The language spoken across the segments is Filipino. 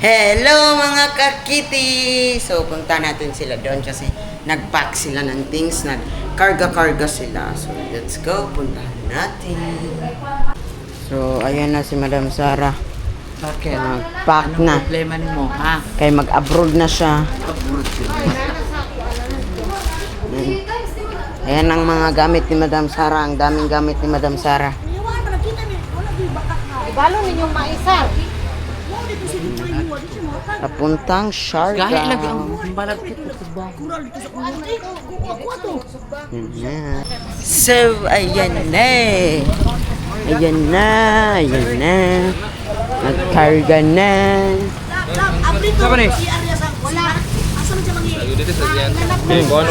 Hello mga kakiti! So, punta natin sila doon kasi nag-pack sila ng things, nag-karga-karga sila. So, let's go, puntahan natin. So, ayan na si Madam Sara. Bakit? Nag-pack na. Problema mo, ha? Kaya mag-abroad na siya. Ayan ang mga gamit ni Madam Sara. Ang daming gamit ni Madam Sara. Ibalo ninyong maisar. Papuntang Siargao. Gahi lagi ang balagkit ko sa bahay. Ayan. So, ayan na. Ayan na. Ayan na. Nagkarga na. Siapa nih?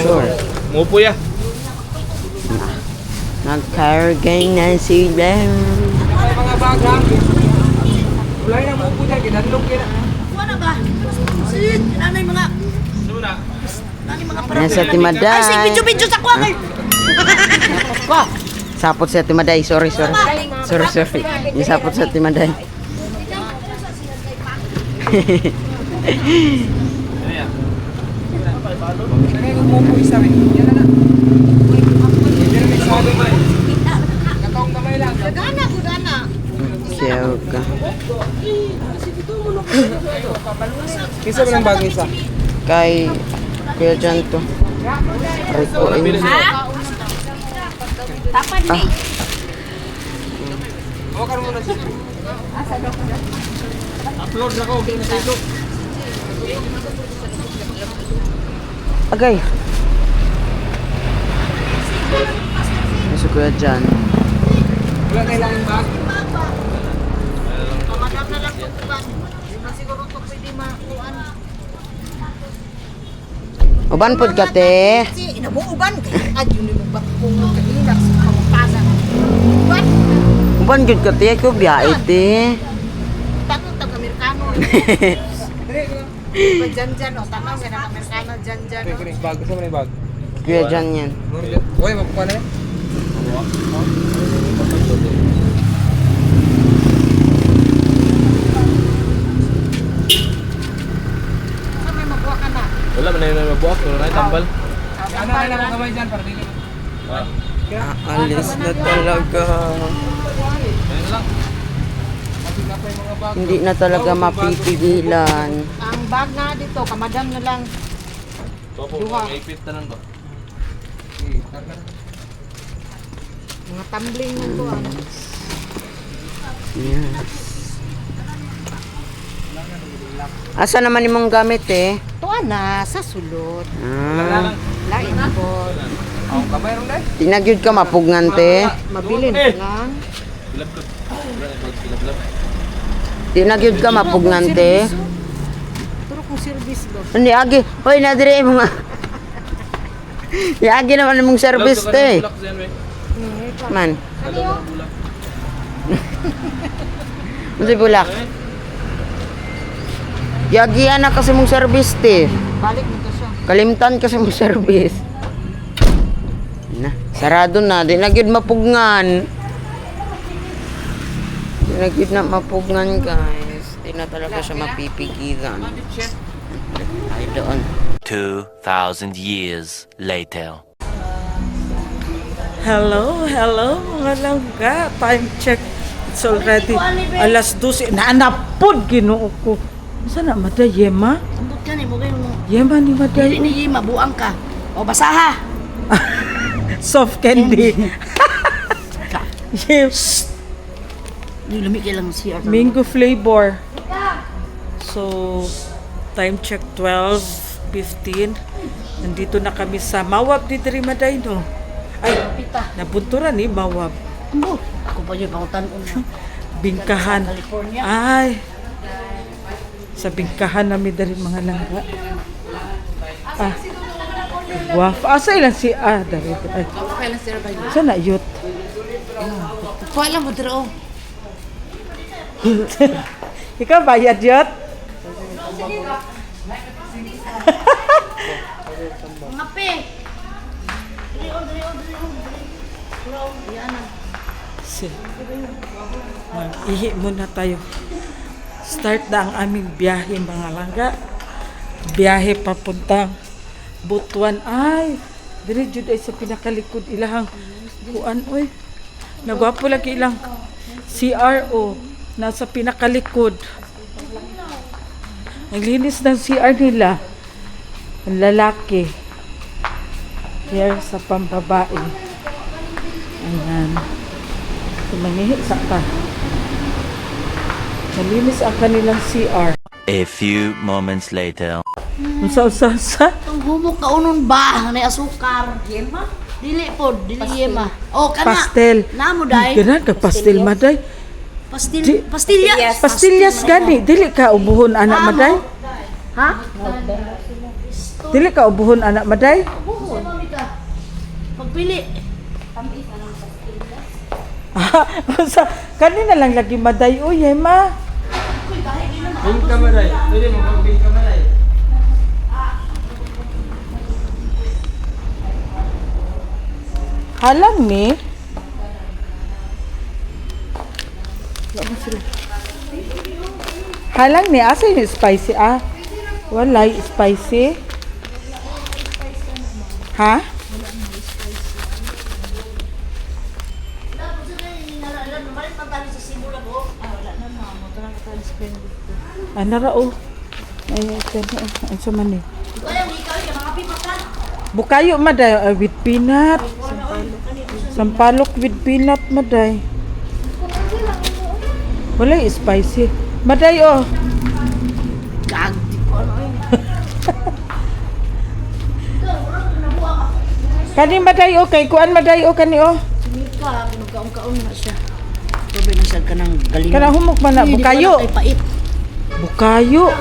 Sure. Ngupo ya? Nagkarga na sila. Mga baga. Ulay na ngupo dyan, ginadlong kina. Ano ba? Sid, nanay mga Nasa Timaday. Ay, sig video sa kwa kay. Sapot sa Timaday. Sorry. Sorry. Yung sapot sa Timaday. Kaya ngupo isa rin. Yan na na. Katong gamay lang. Gana ko gana. Siyaga. Isa ba ng bagay isa? Kay Kuya Jan to. Rituin. Tapad ni. Hawakan mo na siya. Upload na ko. Facebook. Agay. Si Kuya Jan. Wala kailangan bag. Madam na lang ko ba? Siguro to pwede makuan. Uban pod ka te. Si inabuuban kay adyo ni mo ba kung kanina sa pamapasan. What? Uban jud ka te ko biyahe te. Tanong tag Amerikano. Jan o tanong sa Amerikano jan. Kini bag. Isa ba ng bag? Kuya Jan yan. Uy, mapukuha na yan. Sa may mabuha ka na. Wala man na yung mabuak, wala na yung tambal. Ano na lang ang kamay dyan para dili. Alis na talaga. Ayun lang. Hindi na talaga mapipigilan. Ang bag na dito, kamadam na lang. So po, Duha. maipit tanan ba? Mga tumbling na to. Yes. Asa naman imong gamit eh? Tuwa na, sa sulod. Ah, Lain po. Ang kamay ron dai. tinagyud ka mapugngan te. Mabilin lang. Bilab-bilab. Wala yung bag, bilab-bilab. Tinagyud ka mapugngan te. Turo kong service ba? Hindi agi. Hoy na dire mo nga. Yagi naman imong service te. Bulak siya, we. Man. Unsa bulak? Yagi ana kasi mong service te. Balik mo to siya. Kalimtan kasi mong service. Na, sarado na. Di na gyud mapugngan. Di na gyud na mapugngan guys. Di na talaga siya mapipigilan. Ay doon. 2,000 years later. Hello, mga langga. Time check. It's already alas 12. Naanapod ginoo ko. Saan na mada, Yema? Ambot ka ni mo kayo mo. Yema ni mada. Hindi mabuang ka. O basaha. Soft candy. Yem. Ni lumi kay lang siya. Mango flavor. So, time check 12:15. Nandito na kami sa Mawab di Diri Maday, no? Ay, nabunturan ni Mawab. Ambot. Ako pa yung pangutan-on na. Bingkahan. California. Ay. Sa bingkahan namin dari mga langga. Ah. Wow. Asa ilan si dari. Ay. Okay lang sir ba yun? Sana yut. Kuha lang mo dito. Ikaw bayad yut? Mga pe. Diri. Ihi muna tayo. Start na ang aming biyahe mga langga. Biyahe papuntang Butuan. Ay, diri jud ay sa pinakalikod ilahang kuan oy. Nagwapo lagi ilang CRO nasa pinakalikod. Naglinis ng CR nila ang lalaki. Here sa pambabae. Ayan. Sumangihi sa ka. Nalinis ang kanilang CR. A few moments later. Unsa. Ang humok ka unon ba? May asukar. Yema? Dili po, dili yema. Oh, kana. Pastel. Namo day. Ganun ka pastel maday. Pastillas. Pastillas gani. Dili ka ubuhon anak maday. Ha? Dili ka ubuhon anak maday. Buhon. Pagpili. Unsa kanina lang lagi maday o yema. Bing kamaray. Pwede mo pag bing kamaray. Halang ni. Wala sila. Halang ni asa yung spicy Walay spicy. Ha? Nara o. Ay, ay, sa man eh. Bukayo maday with peanut. Sampalok with peanut maday. Wala spicy. Maday oh. Gag. Kani maday oh kay kuan maday oh kani oh. Sumika, nagkaon-kaon na siya. Sabi na siya kanang galing. Kana humok man na bukayo. Ay pait. Bukayo.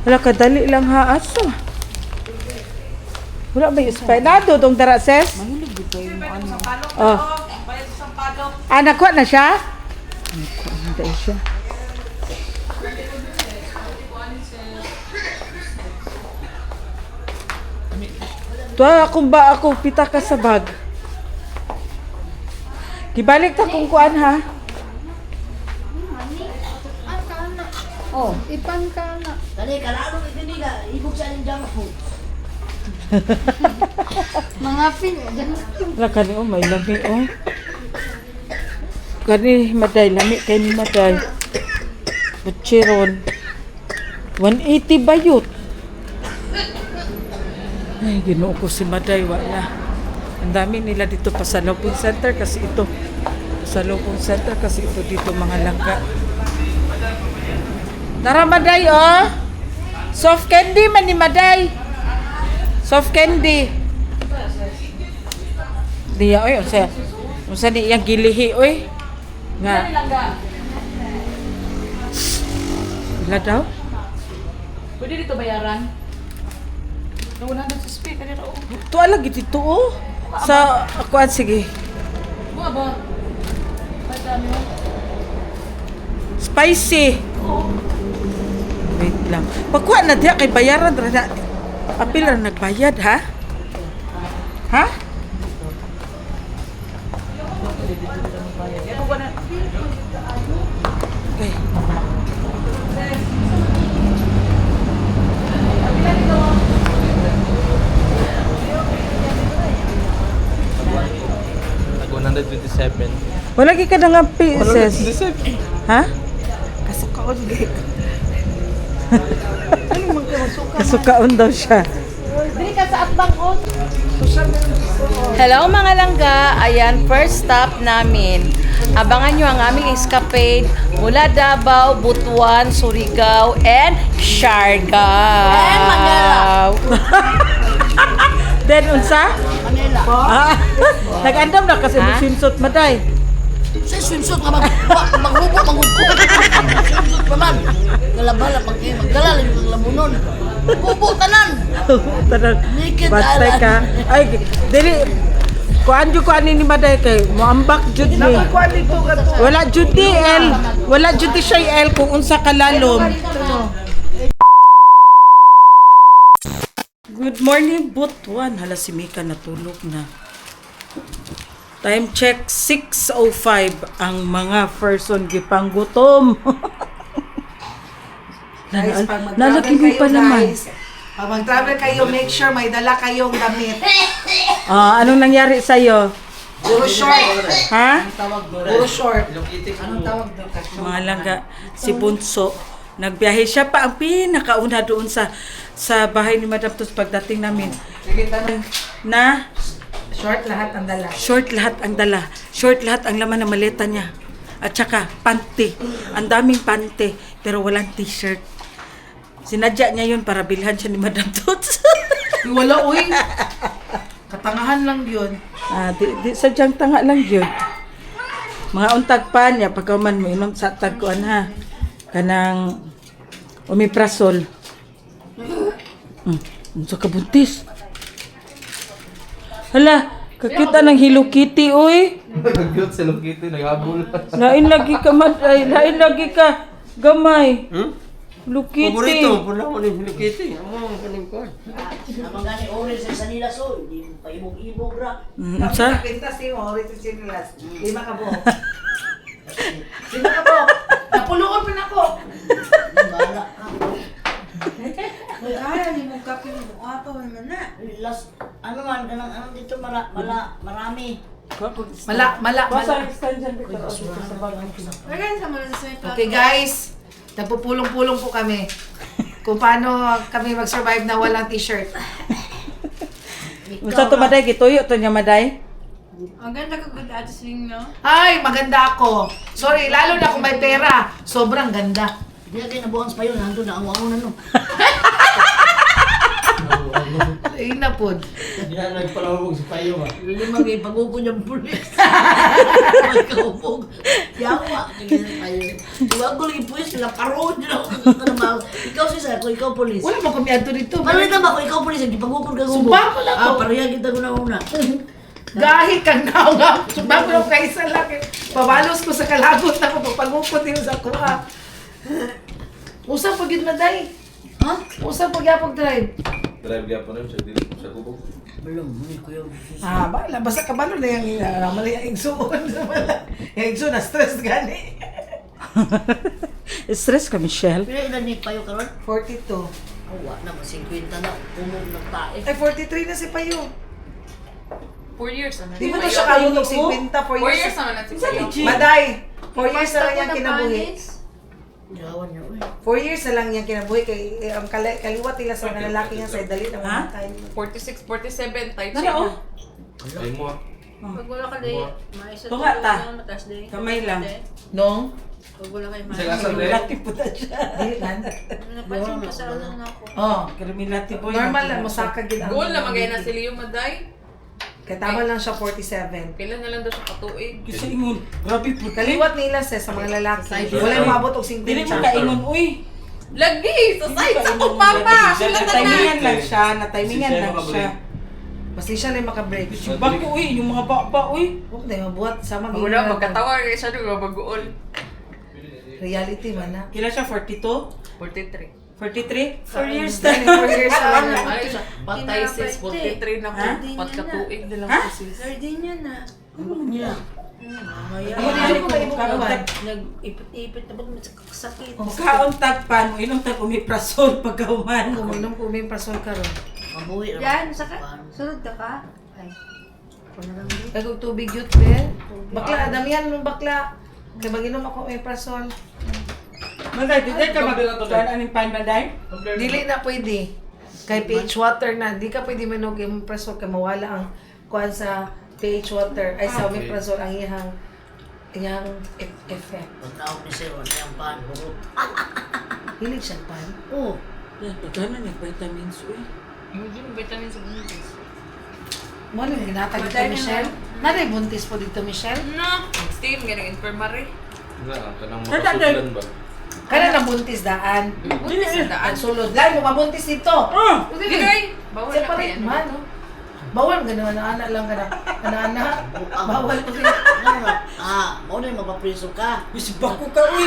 Wala kadali lang ha aso. Wala ba yung spicy? Nado tong dara ses? Oh. Nakuha na siya? Nakuha na siya. Tuwa akong ba ako pita ka sa bag. Gibalik ta kung kuan ha. Oh, ipan ka na. Dali, kalalo hindi ka. Ibog sa aling junk food. Mga pin, Wala kani oh may lami oh. Kani maday lami kay ni maday. Butcheron. 180 bayot. Ay, ginoo ko si Maday, wala. Ang dami nila dito pa sa Lopon Center kasi ito. Sa Lopon Center kasi ito dito mga langka. Tara Maday, oh! Soft candy man ni Maday. Soft candy. Diya, oy, unsa ni iyang gilihi, oy. Nga. Wala daw? Pwede dito bayaran? Nawala na sa speaker nila. Tuwa lagi dito, oh. Sa, akuan, sige. Mga ba? Madami mo. Spicy. Wait lang. Pagkuha na diya kay bayaran na. Apil na nagbayad ha? Ha? Okay. Nag 127. Wala ka na nga pieces. 127. Ha? Kasukaon daw siya. Hello mga langga! Ayan, first stop namin. Abangan nyo ang aming escapade mula Davao, Butuan, Surigao, and Siargao. And Manila. Then, unsa? Manila. Nag-andam na kasi Ha? swimsuit maday. Sa swimsuit nga maghubo, manghugpo. Swimsuit naman. Galabala, magdala lang yung lamunon. Hubo, tanan. Tanan. Naked Bastay ka. Ay, dili. Kuan jud kuan ni maday kay moambak jud ni. Wala jud ni El. Wala jud ni siya El kung unsa kalalom. Good morning, Butuan. Hala si Mika natulog na. Time check 6:05 ang mga person gipanggutom. Guys, pag Nalaki mag-travel mo kayo, pa naman. guys, pag mag-travel kayo, make sure may dala kayong damit. Anong nangyari sa'yo? Puro short. Ha? Puro short. Anong tawag doon? Mga langga, si Bunso. Nagbiyahe siya pa ang pinakauna doon sa bahay ni Madam Tos pagdating namin. Na Short lahat ang dala. short lahat ang dala. Short lahat ang laman ng maleta niya. At saka panty. Ang daming panty pero walang t-shirt. Sinadya niya yun para bilhan siya ni Madam Tos. Wala, uy. Katangahan lang yun. Di sadyang tanga lang yun. Mga untag pa niya pagkaman mo inom sa tagkuan ha. Kanang omeprazole. Unsa ka buntis? Hala, kakita ng Hello Kitty oy. Nag-cute si Lokito, naghabol. Lain lagi ka lain lagi ka gamay. Hello Kitty. Wala ko ni Hello Kitty. Ang kaning ko. Naman gani orange sa nila so, hindi mo pa imog-imog ra. Unsa? Pintas ni mo, orange sinilas. 5 ka po. Sino ka po? Napuloon pa na ako. Bala ka. Uy, ayaw ni mo kape mo. Ato naman na. Last, ano man, ganang ano dito, marami. Basta extension dito sa bagang. Okay guys, nagpupulong-pulong po kami. Kung paano kami mag-survive na walang t-shirt. Unsa to maday gituyo to nya maday? Ang ganda ka good at swing, no? Ay, maganda ako. Sorry, lalo na kung may pera. Sobrang ganda. Hindi na kayo nabuhang sa payo, nandun na ang wangon na no. Ay, napod. Hindi na nagpalawag sa payo ba? Lima may pag-upo niyang pulis. Magkaupog. Yawa. Huwag ko lagi pulis, sila parod. Ikaw si Sako, ikaw pulis. Wala mo kami ato dito. Parang ba ko, ikaw pulis, hindi pag-upo ka gubo. Sumpa ko na ko. Parehag kita ko na una. Gahi kang naunga. Sumpa ko kayo sa laki. Pabalos ko sa kalagot na ko. Pagpagupot yun sa kuha. Usap pag yun maday. Ha? Usap pag yapag drive. Drive niya pa rin sa kubog. Belum, hindi ko yung... Bala. Basta ka ba na yung mali yung igsuon. Yung igsuon na stress gani. Stress ka Michelle. Pila ilan ni Payo karon? 42. Awa naman, 50 na. Umog ng tae. Ay, 43 na si Payo. 4 years naman. Di ba to siya kayo ng 50? 4 4 years. years naman natin sa'yo. Maday, 4 years na lang yung kinabuhi. Gawan niya, uy. 4 years na lang yung kinabuhi. Ang kaliwat nila sa mga lalaki niya sa dali na mga tayo. 46, 47 type Nara siya. oh. Ay mo Pag wala ka day, maisa Tunga ta. mataas day. Kamay lang. Nung? Pag wala kayo Sa maisa. kasal din. Lati po ta siya. Dili man. Napansin ko sa ano na ako. Oh, Kriminati po. normal lang. Masaka gid ang... Goal na magay na si Leo Maday. Kaya tama lang siya 47. Kailan na lang daw siya katuig. Kasi ingon. Grabe po. Kaliwat nila sa mga lalaki. Wala yung mabot og 50. Dili mo kaingon uy. Lagi! Sa side sa kong papa! Sila Natimingan lang siya. Natimingan lang siya. Basta siya lang makabreak. Bakit uy? Yung mga baba uy. Huwag na yung mabuhat. Sama Ako na, magkatawa kayo siya doon, mag-uol. Reality man na. Kila siya 42? 43. 43? 4 years na. 4 years na lang. Ano siya? Patay sis, 43 na ko. Ha? Patkatuig na lang Ha? ko sis. Sardinia na. Niya. Hindi ko ba ibubuhan? Nag-ipit-ipit na ba't may sakit. Kauntag pa mo. Inong tag umiprazol pagkauman. Kuminom ko may pasol ka ron. Mabuhi. Yan, saka. Sunod ka ka? Ay. Ay, kung tubig yun, Ben. Bakla, damihan mo bakla. Kaya mag-inom ako may pasol. Maday, di ka mag-tuan aning pandaday? Dili na pwede. Kay pH water na. Di ka pwede manog yung presol kay mawala ang kuhan sa pH water. Ay, sa omeprazole ang iyang effect. Pagkaon ni Sir, wala yung pan. Hilig siya pan. Oo. Yan, pagkana niya vitamins uy. Hindi mo vitamin sa buntis. Mo na yung ginatag dito, Michelle. Nanay buntis po dito, Michelle. No! Steam, ganang infirmary. Na, kanang makasulan ba? Kaya na buntis daan. Buntis sa daan. Ang sulod. Lai mo mabuntis dito. Hindi kay! Bawal na Separate kaya. man. Bawal gano'n. Anak lang ka na. Anak. Bawal ko rin. Mau na yung mapapriso ka. Bis bako ka uy.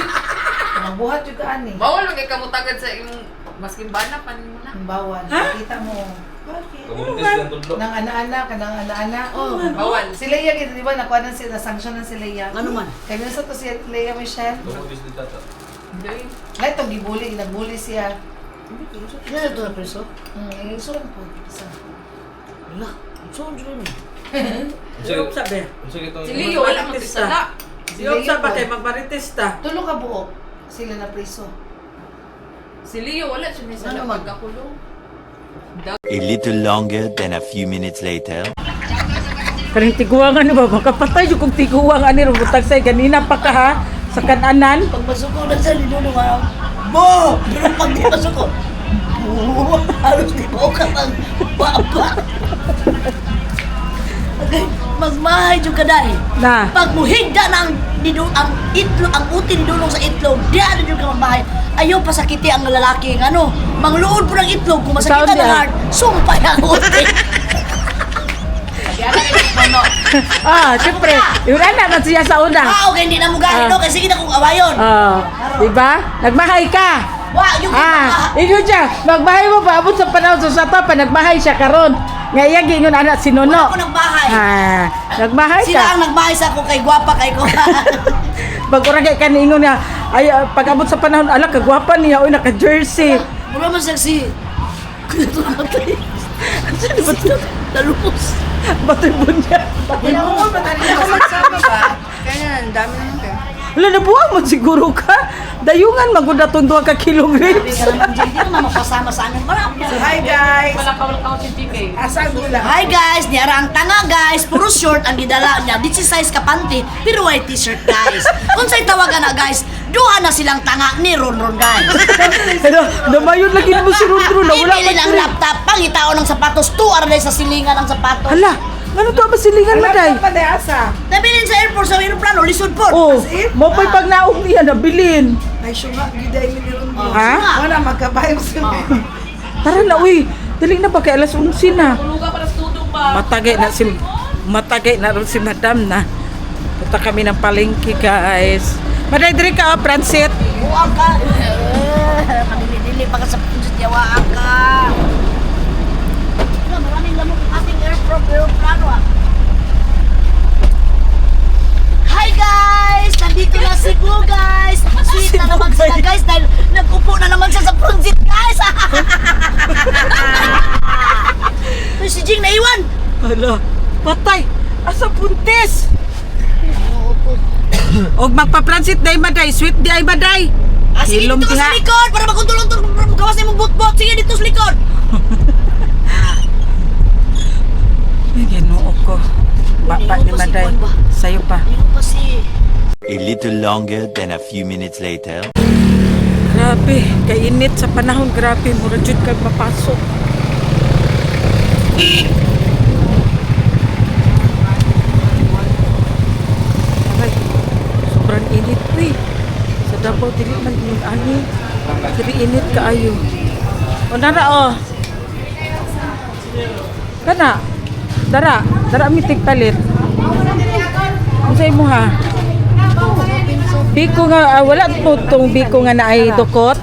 Mabuhat yung kaan eh. Bawal lang kay kamutagad sa imong maskin bana pa mo na. Bawal. Kita mo. Kabuntis lang tudlo. Nang ana-ana, kanang ana-ana. Oh, Bawal. Si Leia, di ba, nakuha na sila, sanction na si Leia. ano man? Kaya minsan to si Leia Michelle. Kabuntis ni tata. Lahat itong gibuli, nagbuli siya. Kaya ito na preso? Yung suran po. Isa. Wala. So, dyan. Yung sabi. Sige itong... Si Leo, wala kang pisala. Yung sabi kay magmaritista. Tulo ka buok. Sila na preso. Si Leo, wala siya may sala Ano man? pagkakulong. A little longer than a few minutes later. Karing tiguangan ni ba? Makapatay yung kung tiguangan ni Rubutag say ganina pa ka ha? Sa kananan. Pag masuko na sa linuno, Bo! Pero pag di masuko, halos di mo ka pang papa. Okay, magmahay yung kaday. Na. Pag muhigda ng ang itlog, ang uti ni dulong sa itlog, diyan yung ka magmahay. Ayaw pasakiti ang lalaki ng ano. Mangluod po ng itlog, kung masakitan ng heart, sumpay ang uti. Siyempre. Yung anak na siya sa una. Okay, hindi na mo gani, no? Kasi sige na kong awayon. Diba? Nagmahay ka. Wa, yung Inyo siya. Magmahay mo pa. Abot sa panahon sa sata pa. Nagmahay siya karon. Ngayon, gingon anak si Nono. Wala ko nagbahay. Nagmahay Sila ka. ang nagbahay sa ako kay gwapa kay ko. Pag urang kay kaningon niya, ay pag abot sa panahon, ala kagwapa niya, oy naka-jersey. Wala man sexy. Kaya ito namatay. Nalupos. Batoy mo niya. Ako magsama ba? Kaya nga, ang dami naman kayo. Wala, nabuha mo siguro ka. Dayungan, magundatong 2 ka kilograms. Hindi naman mapasama sa amin. Hi guys! Wala ka si TK. Asang gula. Hi guys! Niyara ang tanga guys. Puro short ang gidala niya. Di si size ka panty, pero white t-shirt guys. Kung sa'y tawagan na guys, duha na silang tanga ni Ron guys. Namayon lagi mo si Rundro na wala Ipili ng laptop, pangitao ng sapatos, 2 aray sa silingan ng sapatos. Hala, ano to masilingan maday? Asa? Nabilin sa airport sa aeroplano, lisod po. Oh, mo pa'y pag naog niya nabilin. Ay, syunga, giday mi ni Rondo. Ha? Wala, magkabayo sila. Tara na, uy. Dali na ba kay alas 11 na? Tuluga para sa tudong ba? Matagay na rin si Madam na. Punta kami ng palengke, guys. Maday, diri ka, Francis. Buwag ka. Manilidili pa ka sa punsit, yawaan ka. Maraming lamok ating aeroplano ah. Hi guys! Nandito na si Boo guys! Sweet na naman sila guys dahil nag-upo na naman siya sa punsit guys! Uy, si Jing naiwan! Hala, patay. Asa puntis? Og magpa-Francis day maday, sweet di ay maday. Ah, sige Hilom dito ka sa diha. likod para maguntulong-tulong gawas na mong bot-bot. Sige dito sa likod! Ay, ginoo ko. Papa ni maday. Sayo pa. Hindi pa si... A little longer than a few minutes later. Grabe, kainit sa panahon. Grabe, mura jud kag mapasok. Aray, sobrang init uy. Sa Davao, dili man init ani. Dili init kaayo. O nara o. Kana. Dara mi tigpalit. Unsay mo ha? Biko nga wala po tong biko nga naay dukot.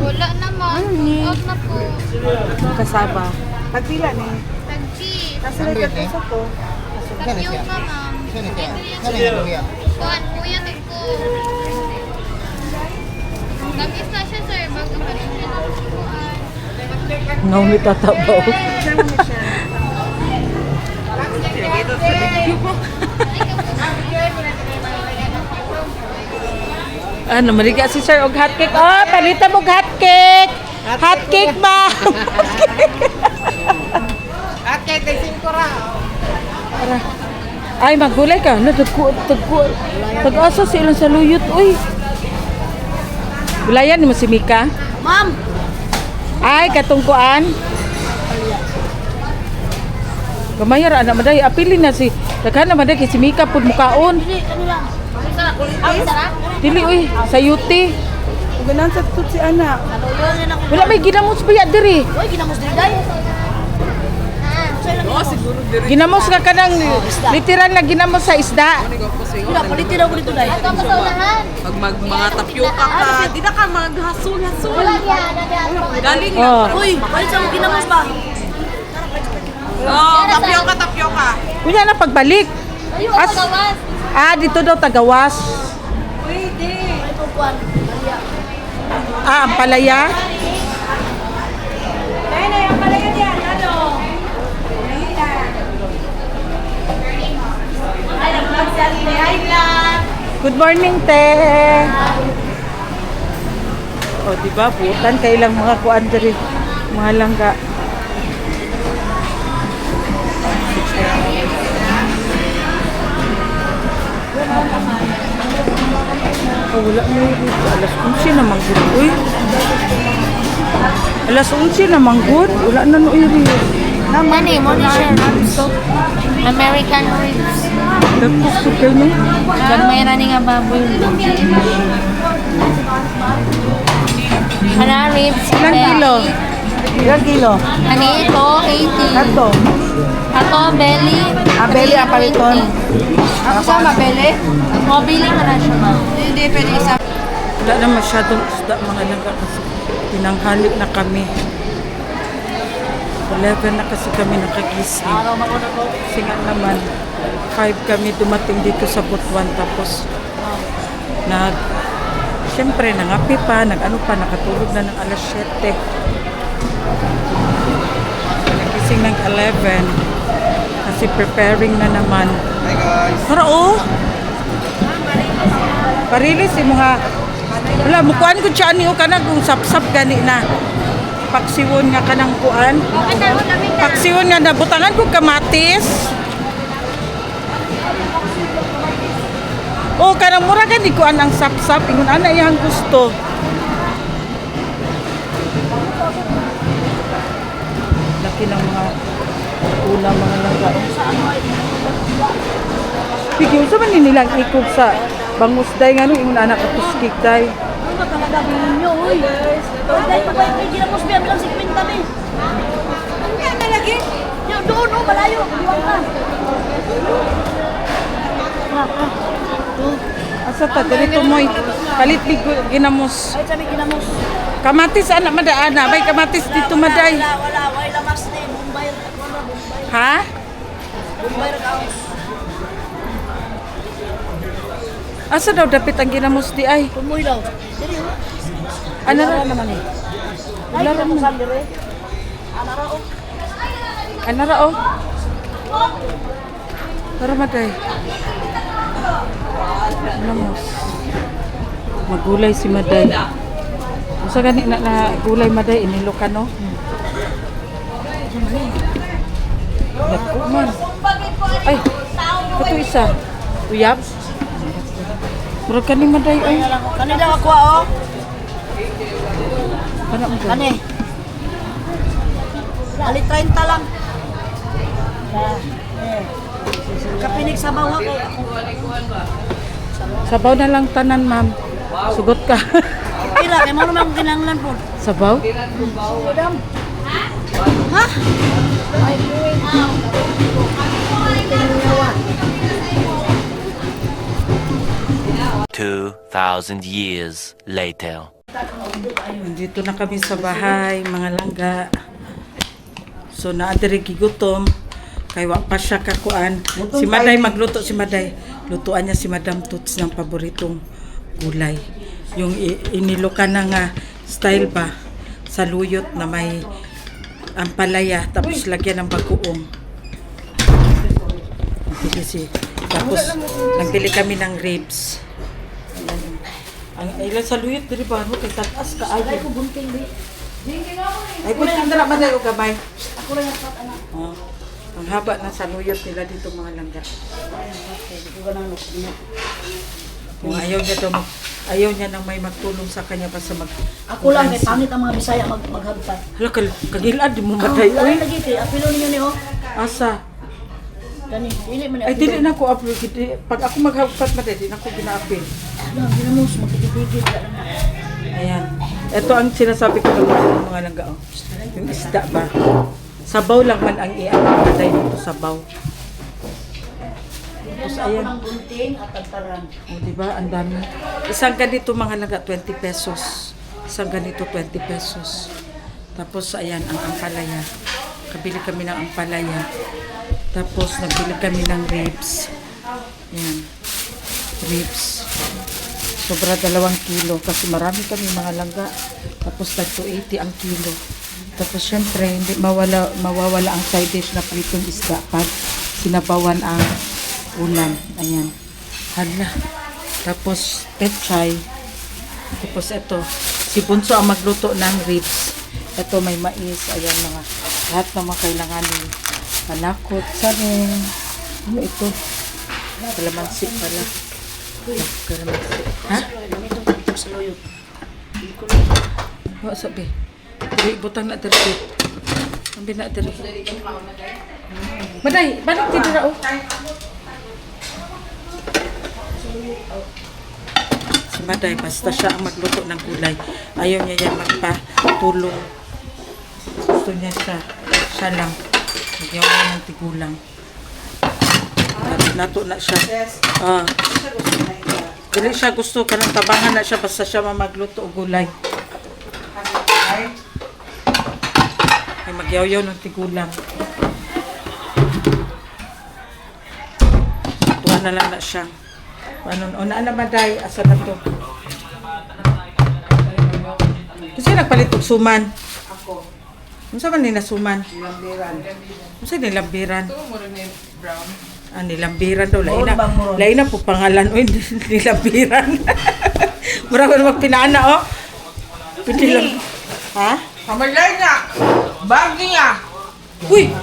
Wala naman. Out na po. Kasaba. Pagpila ni. Tag-G. Nasa nagkatong sa ko. Tag-yung ka, ma'am. Kuhan, kuya, ko. Nag-is na siya, sir. Bago pa rin siya ng kuhan. Ngaw tatabaw. Ano, mariga si sir og hotcake. Oh, palita mo og hotcake. Hotcake ba? Okay, tayo 5 ra. Ay, magulay ka. Tag-asa silang sa luyot. Uy. Gulayan mo si Mika. Ma'am! Ay, katungkuan. Gamayar, anak maday. Apili na si... Daghan na maday kay si Mika pud mukaon. Hindi, ano lang. Ay, sarap. Dili, uy. Sayuti. Ganan sa tut si anak. Ano yun ako? Wala may ginamos biya diri. Uy, ginamos din day. Ginamos ka kanang literal na ginamos sa isda. Wala, palitin ako dito day. Ito ka sa unahan. Pag mga tapioca ka, di na ka maghasol-hasol. Wala yan. Galing Oh. Uy, palit sa ginamos ba? Tapioca. Kunya na pagbalik. Dito daw Tagawas. Ito kuan. Ang palaya. Good morning, te. O, diba, butan kailang mga kuan diri, mga langga. Wala na yun. Alas 11 na manggod. Uy. Alas 11 na manggod. Wala na no iri. Nani, mo ni siya ribs. American ribs. Dagkos ko kayo no? Gagmay ra ni nga baboy. Ana ribs. Ilang kilo? Ilang kilo? Ani ito, 80. Ato. Ato, belly. Belly, apariton. Ako sama, belly? O, belly ka na siya, ma'am. Hindi, pwede isa. Wala na masyadong isda mga langga kasi tinanghali na kami. 11 na kasi kami nakagising. Kasi nga naman, 5 kami dumating dito sa Butuan tapos siyempre nangapi pa, nakatulog na ng alas 7. Nagising ng 11 kasi preparing na naman. Hi guys. Para parilis mo ha. Wala, mukuan ko siya niyo ka na kung sap-sap gani na. Paksiwon nga ka ng kuan. Paksiwon nga nabutangan ko kamatis. Kanang mura ka di kuan ang sap-sap. Ingon ana iyang gusto. Laki ng mga ulam mga langga. Bigyan sa man nilang ikog sa bangus day nga no ingon anak katuskik day. Ano talaga ninyo, uy? Dahil pagay kayo ginamos biya bilang 50 be. Ano kaya na lagi? Doon, malayo. Iwan ka. Asa ta dito moy palit big ginamos. Ay, sabi ginamos. Kamatis anak madaana, bay kamatis dito maday. Wala. Way lamas ni Bombay. Bombay. Ha? Bombay ra kaos. Asa daw dapit ang ginamos di ay? Kumoy daw. Dili. Ano ra naman eh? Wala ra mo sandere. Ano ra oh? Para maday. Ginamos. Magulay si maday. Usa gani na gulay maday inilokan no? Dako man. Ay, kato isa. Uyab. Murag kani maday ay. Kani daw ako oh. Kana mo. Kani. Ali 30 lang. Kapinig sa bawa ko. Sabaw na lang tanan, ma'am. Sugot ka. Pila kay mo naman kinanglan po. Sabaw? Ha? 2,000 years later. Dito na kami sa bahay, mga langga. So, naadiri gigutom. Kay wa pa siya kakuan. Si Maday magluto si Maday. Lutuan niya si Madam Toots ng paboritong gulay. Yung inilukan na nga style ba sa luyot na may ampalaya tapos lagyan ng bagoong. Tapos nagbili kami ng ribs. Ang ilan sa luyot diri ba no kay tatas ka ay ko bunting bi. Ay bunting dara man dayo gamay. Ako lang at anak. Ang haba na sa luyot nila dito mga langga. Kung ayaw niya nang may magtulong sa kanya pa sa mag. Ako lang may pangit ang mga Bisaya maghagpat. Hala kagilad di mo maday Ay oy. lagi kay apilo ninyo ni oh. Asa? Kani dili man Ay dili na ko apil pag ako maghagpat maday di na ko ginaapil. Lang ginamos magtigil ka lang. Ayan. Ito ang sinasabi ko ng mga langga oh. Yung isda ba? Sabaw lang man ang iyan maday dito sabaw. Tapos ayan. Ang bunting at tagtaran. O, diba? Ang dami. Isang ganito mga langga, 20 pesos. Isang ganito, 20 pesos. Tapos, ayan, ang ampalaya. Nakabili kami ng ampalaya. Tapos nagbili kami ng ribs. Yan. Ribs. Sobra 2 kilo kasi marami kami mga langga. Tapos tag 280 ang kilo. Tapos syempre hindi mawawala ang side dish na pritong isda pag sinabawan ang ulam. Ayan. Hala. Tapos pechay. Tapos ito, si Bunso ang magluto ng ribs. Ito may mais. Ayan mga lahat ng mga kailanganin. Panakot, saring. Ano ito? Kalamansi pala. Kalamansi. Ha? Wa sabi. Dili butang na diri. Ambi na diri. Maday, balik ti dira oh. Si Maday, basta siya ang magluto ng gulay. Ayaw niya yan magpatulong. Gusto niya siya lang. Nagyaw niya ng tigulang. Nato na siya. Dili siya gusto kanang tabangan na siya basta siya magluto og gulay. Ay magyaw-yaw ng tigulang. Tuwa na lang na siya. Ano na Maday, asa na to? Kasi nagpalit og suman. Ako. Unsa man ni nasuman? Nilambiran. Unsa ni lambiran? Ito mo rin brown. Nilambiran daw. Lain na po pangalan. Uy, nilambiran. Mura ko na magpinana, oh. Pinilang. Ha? Kamalay na! Bagi nga! Uy!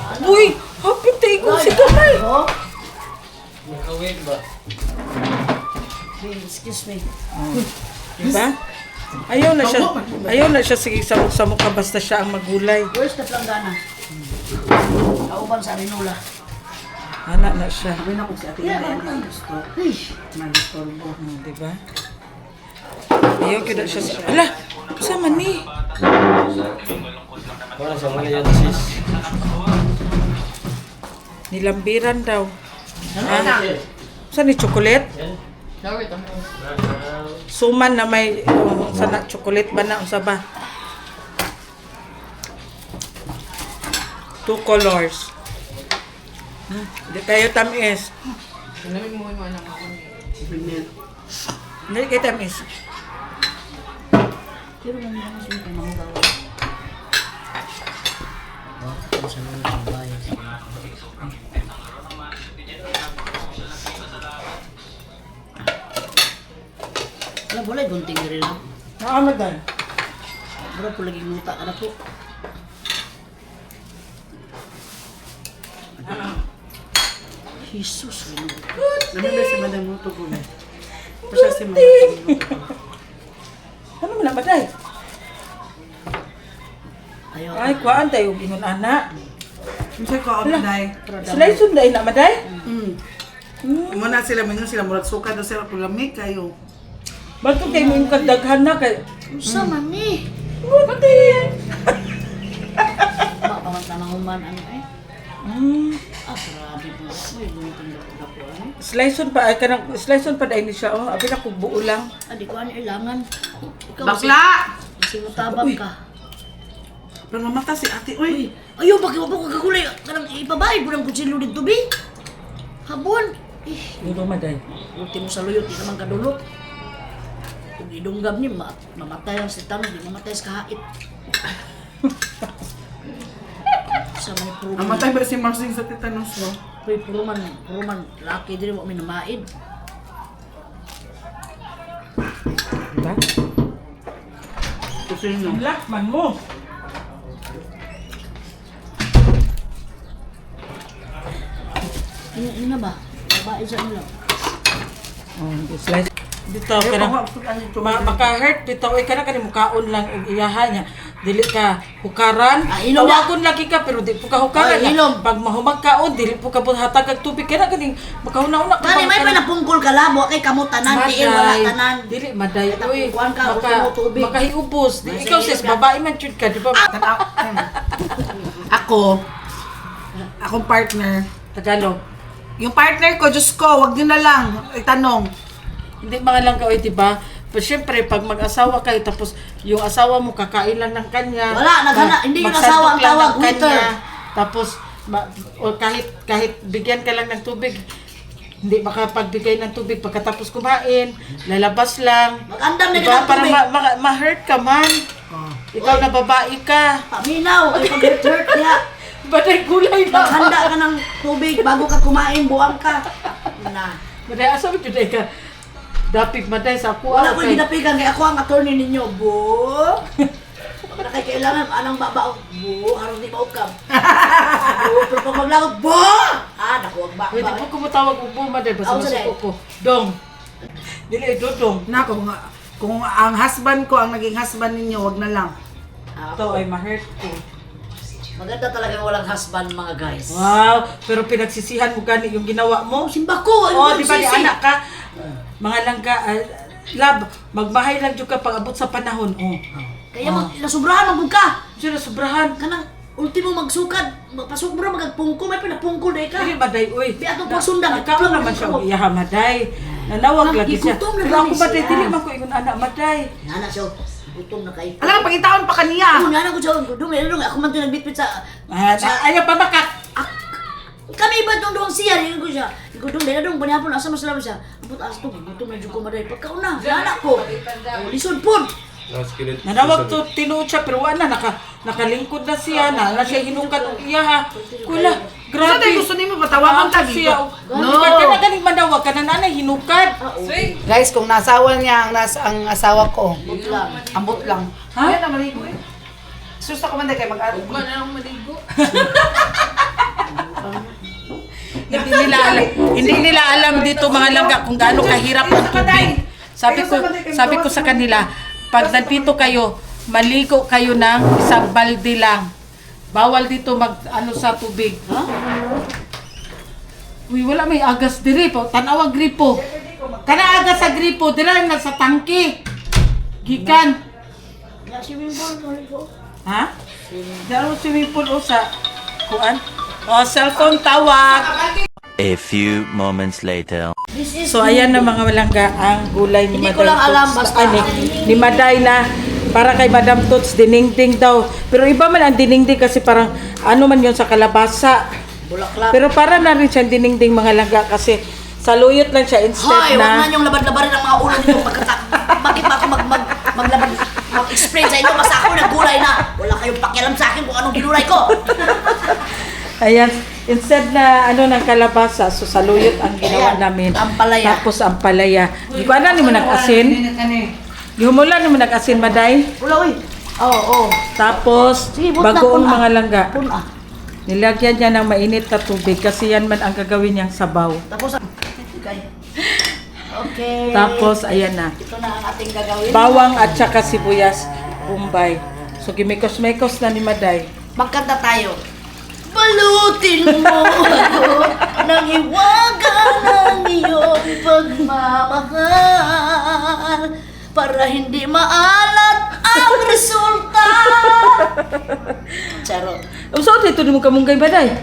Happy tayo ko si Kamay. Nakawin ba? Excuse me. Diba? Ayaw na siya sige sa mukha basta siya ang magulay. Where's the planggana? Kauban sa Rinola. Anak na siya. Sabi na ko si Ate Ina ang gusto. Mag-istorbo. Diba? Ayaw kaya siya sa... Ala! Kasama ni. Wala sa Malayan sis. Nilambiran daw. Saan ni chocolate? Dawit ang Suman na may sana chocolate ba na unsa ba? 2 colors. Di kayo tamis. Namin mo yung anak ko. Hindi kayo tamis. Pero lang yung mga sulit ang mga gawa. Kung saan mo ang bayan. Wala po lang, gunting rin lang. Nakamadan. Wala po lagi muta ka na po. Jesus, ano? Namimili si Madam Muto ko na. Ano mo na Maday? Ayaw. Ay, kuhaan tayo ingon ana. Kasi ko ako na Sila sunday na Maday? Muna sila, mingon sila, murag suka daw sila, pulamig kayo. Bato kayo mo yung kadaghan na kay... Sa man eh. Maday! Pamantanang human, ano eh? Grabe po. Uy, gumitong dako ano? Sliceon pa ay kanang sliceon pa dai ni siya oh. Abi na kog buo lang. Di ko ano ilangan. Ikaw Bakla! kasi matabang ka. Pero mamata si ate, uy. Ayaw, bakit mo ko kagulay? Kanang ipabayad mo ng kutsilo dito, bi? Habon. Dito Maday. Ultimo sa luyot, di naman kadulot. Kung idunggam niya, mamatay ang sitanos, di mamatay sa kahait. Sa may puruman. Namatay ba si Marsing sa tetanus, no? Uy, puruman, laki din mo minamaid. Diba? Kasi no. Lakman mo. Ano na ba? Babae sa nila. Oh, slice. Dito kanang maka-hurt dito oy kana kani mukaon lang og iyaha niya. Dili ka hukaran. Ilom na. Tawagon lagi ka pero di po ka hukaran. Ilom. Pag mahumag kaon dili po ka hatag og tubig kana kaning makahuna-una Kani may pa napungkol ka labo kay kamo tanan di wala tanan. Dili maday oy. Kuan ka og tubig. Makahiubos. Di ikaw sis babae man jud ka di ba? Akong partner. Tagalog. Yung partner ko, Diyos ko, wag nyo na lang itanong. Hindi mga lang kaoy, di ba? Pero syempre, pag mag-asawa kayo, tapos yung asawa mo kakain lang ng kanya. Wala, naghana, hindi yung asawa ang tawag, waiter. Tapos o kahit bigyan ka lang ng tubig, hindi makapagbigay ng tubig pagkatapos kumain, lalabas lang. Mag-andam na Diba? ka ng Para tubig. ma-hurt ka man. Ikaw na babae ka. Paminaw, ay pag-hurt kaya. Baday gulay na. Maghanda ka ng tubig bago ka kumain, buwang ka. Na. Baday, asa mo today ka? Dapig maday sa ako. Wala ko ginapigan kaya ako ang attorney ninyo, bo. Pag nakikailangan, anong babao, bo, harong di maukam. Bo, pero pag maglagot, bo! Nakuwag ba? Pwede po kumutawag ubo maday. Basta Ako sa masuko ko. Dong. Dili, dodong. Nako, kung ang husband ko ang naging husband ninyo, wag na lang. Ito ay ma-hurt ko. Maganda talaga walang husband, mga guys. Wow, pero pinagsisihan mo gani yung ginawa mo. Simba ko! Oh, di ba ni anak ka? Mga langga, love, magmahay lang dyan ka pag abot sa panahon. Oh. Kaya nasubrahan, magbog ka! Diyan na sobrahan. Kanang ultimo magsukad, magpasubra, magagpungko, may pinapungko na ka. Dili maday, uy. Di atong pasundang. Ikaw naman siya iyaha maday. Nanawag lagi siya. Igutom na Pero ako gani maday, siya. dili man ko ingon anak maday. Nana siya, gutom na kayo. Alam, pangitaon pa kaniya. Ako, nana ko siya, gutom na, ako man ito nagbitbit sa... Ayaw pa baka. Kami ba itong doon siya? Yung ko siya. Gutom na doon, panihapon, asa mas laban siya. Abot as to, gutom na dyan ko maday. Pagkauna, nana ko. Lisod po. Nanawag to, tinuod siya, pero wala, nakalingkod na siya, na siya hinungkat ng iyaha. Kula, grabe. Saan gusto niyo patawagan tagi? siya. No. Ka na galing manawag ka na nanay, hinukad. Guys, kung nasawa niya ang asawa ko, ambot lang. Ha? Yan na maligo eh. Susta ko man kayo mag-aaral. Hindi nila alam dito mga langga kung gaano kahirap ang tubig. Sabi ko sa kanila, pag nandito kayo, maligo kayo ng isang balde lang. Bawal dito sa tubig. Uy, wala may agas diri po. Tanawa gripo. Kana agas sa gripo, dira na sa tangke. Gikan. Ha? Daro swimming pool o sa kuan? O, cellphone tawag. A few moments later. So ayan na mga walangga ang gulay ni Hindi Maday ko lang alam, Tots. basta- Ni Maday na para kay Madam Tots diningding daw. Pero iba man ang diningding kasi parang ano man yun sa kalabasa. Bulaklak. Pero para na rin siyang diningding mga langga kasi saluyot lang siya instead Hoy, wag na na yung labad-labarin ang mga ulo ninyo pagkatak. Bakit pa ako maglabad, mag-explain sa inyo? Basta ako naggulay na. Wala kayong pakialam sa akin kung anong ginulay ko. ayan, instead na ng kalabasa, so saluyot ang ginawa Ayan, namin. ampalaya. Tapos ampalaya. Di ko alam ni mo nag-asin. Gihumulan ni mo nag-asin Maday. Wala, uy. Oo. Tapos Sige, but bagoong na, mga langga. Puna. Nilagyan niya ng mainit na tubig kasi yan man ang gagawin niyang sabaw. Tapos, okay. Tapos, ayan na. Ito na ang ating gagawin. Bawang at saka sibuyas, bombay. So, gimikos-mekos na ni Maday. Magkanta tayo. Balutin mo ako ng iwaga ng iyong pagmamahal para hindi maalat ang resulta. Charot. So, dito ni mo kamunggay Maday.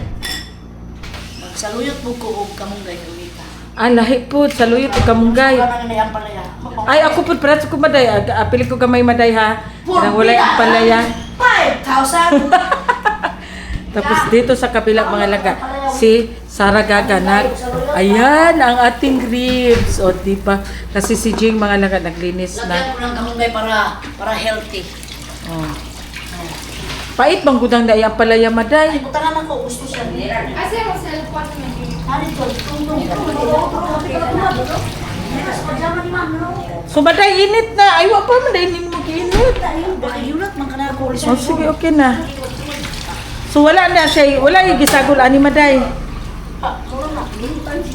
Magsaluyot mo ko og kamunggay kumita. Ah, lahi po, saluyot o kamunggay. Wala na niyang palaya. Ay, ako po, prato ko Maday. Apili ko gamay Maday ha. Nang wala ang palaya. 5,000. Tapos dito sa kabilang mga langga, si Sara Gaganag. Ayan, ang ating ribs. O, di ba? Kasi si Jing mga langga naglinis Lagyan na. ko ng kamunggay para healthy. Oh. Pait bang gudang na ang palaya Maday? Buta naman ko, gusto siya. Kasi yung cellphone mo. So Maday, init na. Ay, wa pa Maday, hindi mo mag-init. Baka yulat man ka na ako. Oh, sige, okay na. So wala na siya, wala yung gisagol ani Maday.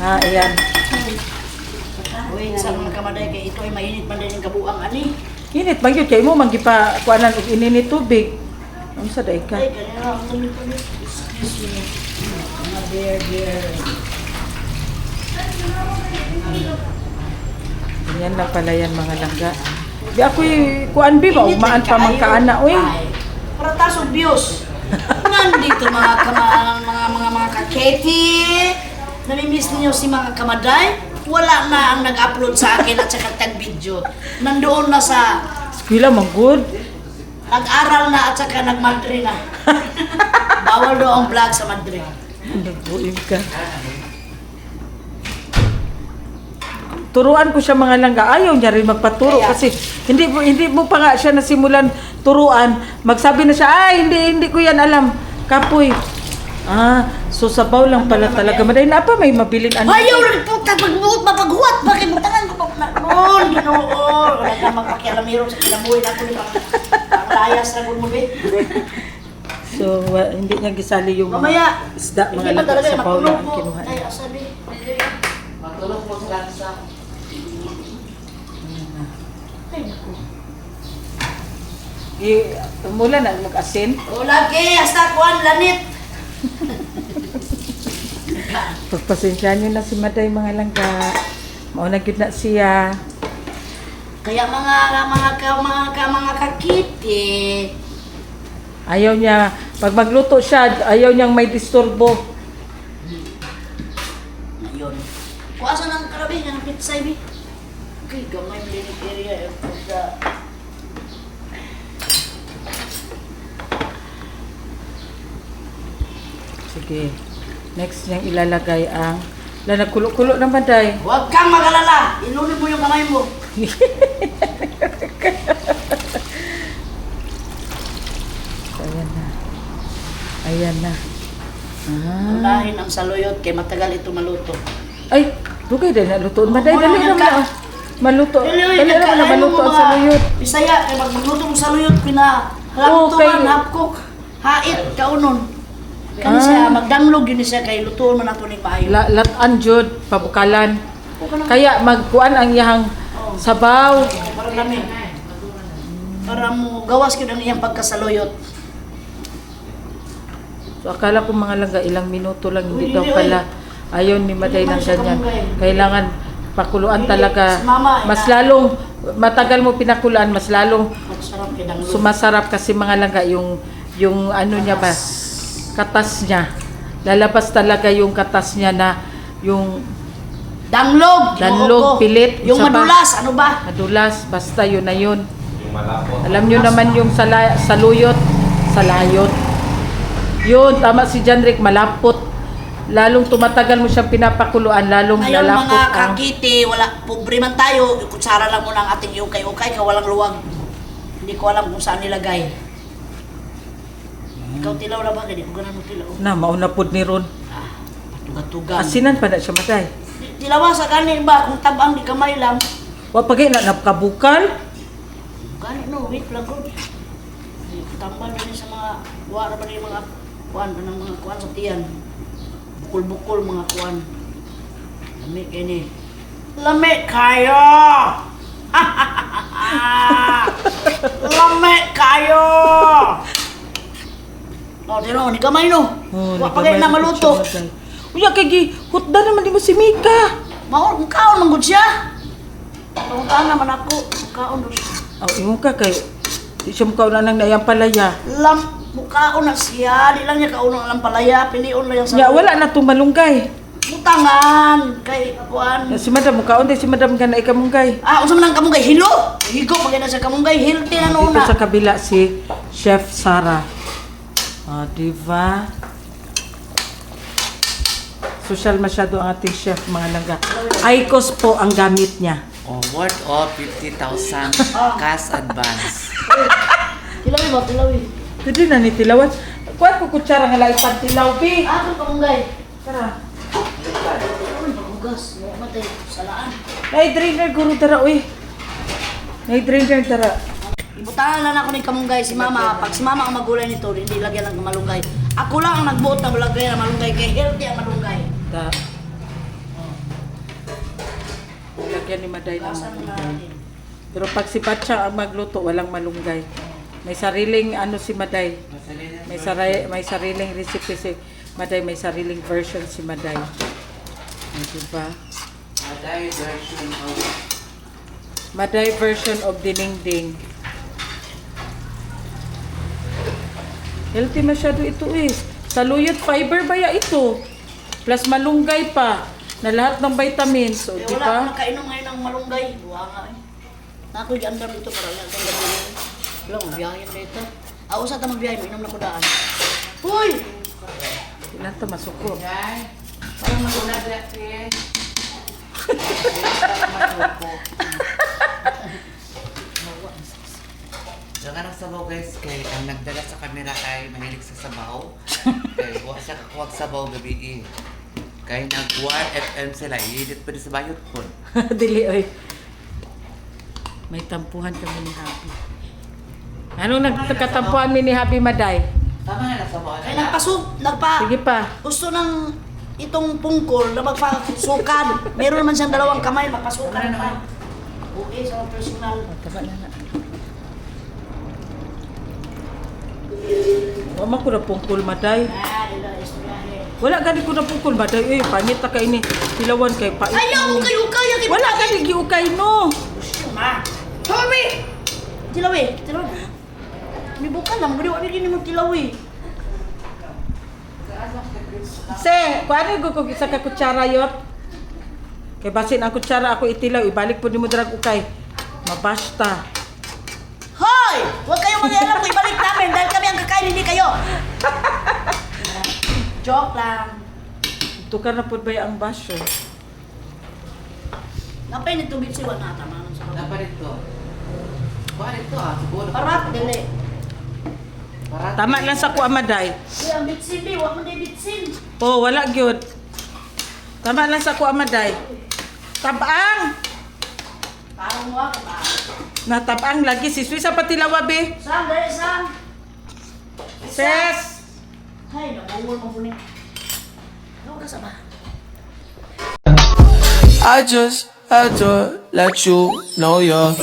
Ah, ayan. Uy, sa mga kamaday kay ito ay mainit man din ang kabuang ani. Init bang yun? Kaya mo, manggipa kuanan og ininit tubig. Ano sa day ka? Ay, kanina ako tumit. Excuse me. Mga bear. Ganyan lang pala yan mga langga. Di ako'y kuan bi ba? Umaan pa man kaana. Uy, Para tasog views. Nandito mga kaketi. Namimiss niyo si mga kamaday? Wala na ang nag-upload sa akin at saka tag video. Nandoon na sa eskwela man good. Nag-aral na at saka nag-Madre na. Bawal daw ang vlog sa Madre. Nagbuim ka. Turuan ko siya mga langga. Ayaw niya rin magpaturo kasi hindi mo pa nga siya nasimulan turuan. Magsabi na siya, ay hindi ko yan alam. Kapoy. So sabaw lang pala talaga. Maday na pa may mabilin ano. Ayaw rin po, mapagbuot, mapaghuwat. Bakit mo tangan ko pa noon? Ginoo. Wala ka magpakialamiro sa kinabuhi na ako ni ang layas na mo, be. So hindi niya gisali yung Mamaya, isda, mga hindi ba langga. talaga Sabaw lang matulog ang mo? kinuha. Ay, asabi. Matulog mo sa lansa. Mula na mag-asin. O lagi, hasta kuhan, lanit. Pagpasensya niyo na si Maday mga langga. Mauna gyud na siya. Kaya mga kakiti. Ayaw niya, pag magluto siya, ayaw niyang may disturbo. Ayun. Kuasa ng karabi, ng pizza, ibi. Okay, gamay mo din yung area. Sige. Next niyang ilalagay ang nagkulo-kulo naman day. Huwag kang mag-alala. Inulit mo yung kamay mo. Ayan na. Ayan na. Unahin ang saluyot kay matagal ito maluto. Ay, dugay din na lutoon. Maday, dali Muna naman ka. na. Maluto. Dali naman na Nagkalain maluto mo ang mga saluyot. Bisaya, kay magluto ng saluyot, Okay. hapkok, hait, kaunon. Kani siya, magdanglog yun siya, kay lutoon man nato ni maayo. Latan jud, pabukalan. Kaya magkuan ang iyang sabaw. Para namin. Para mo gawas yun ang iyang pagkasaluyot. So akala ko mga langga ilang minuto lang, hindi Uy, daw uy. pala. Ayaw ni Maday ng ganyan. Kailangan pakuluan talaga. Si Mama, Mas lalong matagal mo pinakuluan, mas lalong Magsarap kay danglog. sumasarap kasi mga langga yung ano niya ba, katas niya. Lalabas talaga yung katas niya na yung Danglog! Danlog, Oo, pilit. Yung Isa pa. madulas, ano ba? madulas, basta yun na yun. Alam nyo naman yung saluyot, salayot. Yun, tama si Janrick, malapot. Lalong tumatagal mo siyang pinapakuluan, lalong Ngayon lalapot mga ang... kakiti, pobre man tayo, kutsara lang muna ang ating ukay-ukay, walang luwag. Hindi ko alam kung saan nilagay. Ikaw tilaw na ba? Hindi ko ganun mo tilaw. Na, mauna pod ni Ron. Tuga-tugan. Asinan pa na siya matay. Tilawa sa kanin ba? Kung tabang di kamay lang. Wa pagay na napkabukal. Kanin no, wait lang ko. Tambal na sa mga, wala ba yung mga kuwan, ng mga kuwan sa tiyan. Bukol-bukol mga kuwan. Lami kini. Lami kayo! Lami kayo! No, tino, ni kamay no. Wa pagay na maluto. Uya kay hutda naman di mo si Mika. Mao kung kaon man gud siya. Tungtan naman ako, kaon do siya. Aw, imo ka kay di siya mo kaunan ng nayang palaya. Mukaon na siya, di lang niya kaunon lang palaya, pilion lang sa. Ya wala na tumalunggay. Mutangan kay kuan. Si madam mo kaon si madam ka na ikamunggay. Unsa man ang kamunggay hilo? Higo pag na sa kamunggay, healthy na Dito nuna. sa kabila si Chef Sarah. Diba? Social masyado ang ating chef, mga langga. Icos po ang gamit niya. Worth of 50,000 cash advance. Tilawi ba, tilawi? Pwede na ni tilawan. Kuwan ko kutsara nga lang ipantilaw, bi. Ako kamunggay. Tara. Hugas, mo matay salaan. Nay-drainer guru tara, uy. Nay-drainer tara. Ibutangan lang ako ni kamunggay si mama. Pag si mama ang magulay nito, hindi lagyan ng malunggay. Ako lang ang nagbuot na malagay na malunggay kay healthy ang malunggay. Ta. Lagyan ni Maday ng Gasan na malunggay. natin. Pero pag si Patsa ang magluto, walang malunggay. May sariling ano si Maday. May sariling recipe si Maday, may sariling version si Maday. Diba? Maday version of dinengding. Healthy masyado ito eh. Saluyot fiber ba ya ito? Plus malunggay pa. Na lahat ng vitamins. So, Eh, di wala ba? akong nakainom ngayon ng malunggay. Buha nga eh. Nako'y andam ito para lang itong gabi. Wala, magbiyahe na ito. Usa ta magbiyahe, mainom na ko daan. Uy! Ilan to masuko. Parang maguna dati. Yung anong sabaw guys, kay ang nagdala sa camera ay mahilig sa sabaw. Kay huwag siya kakuwag sabaw gabi eh. Kaya nag-1 FM sila, i-edit pa rin sa bayot po. Dili, oy. May tampuhan kami ni Happy. Anong nagkatampuhan mi ni Happy Maday? Tama nga na sabaw. Ay, Sige pa. gusto ng itong pungkol na magpasukan. Meron naman siyang dalawang kamay, magpasukan naman. Okay, sa mga personal. Tama na na. Mama ko na pungkol Maday. Wala gani ko na pungkol Maday. Eh, pangit na kay ni Tilawan kay pait. Ayaw, ukay-ukay! Wala gani giukay no. Ma! Tommy! Tilawi! May buka lang, gano'n ano din naman tilawi. Se, kuano ko isa ka kutsara yot? Kay basin ang kutsara ako itilaw, ibalik po nimo drag ukay. Mabasta. Hoy! Huwag kayong mag-alam kung ibalik namin dahil kami ang kakain, hindi kayo! Joke lang. Tukar na pud ba ang basyo? Napay nito bitsiwan na tama sa mga. Dapat ito. Bakit ito ah? Siguro. Parat, dili. Tama lang sa kuha Maday. Kuya, ang bitsin, di. Huwag mo na bitsin. Oh, wala gyud. Tama lang sa kuha Maday. Tabang! Parang mo ako ba? Natabang lagi si Sui sa patilawa be. Sam, dali, Sam. Ses. Ay, nabungol mo po niya. Ano ka sa ba? I just had to let you know you're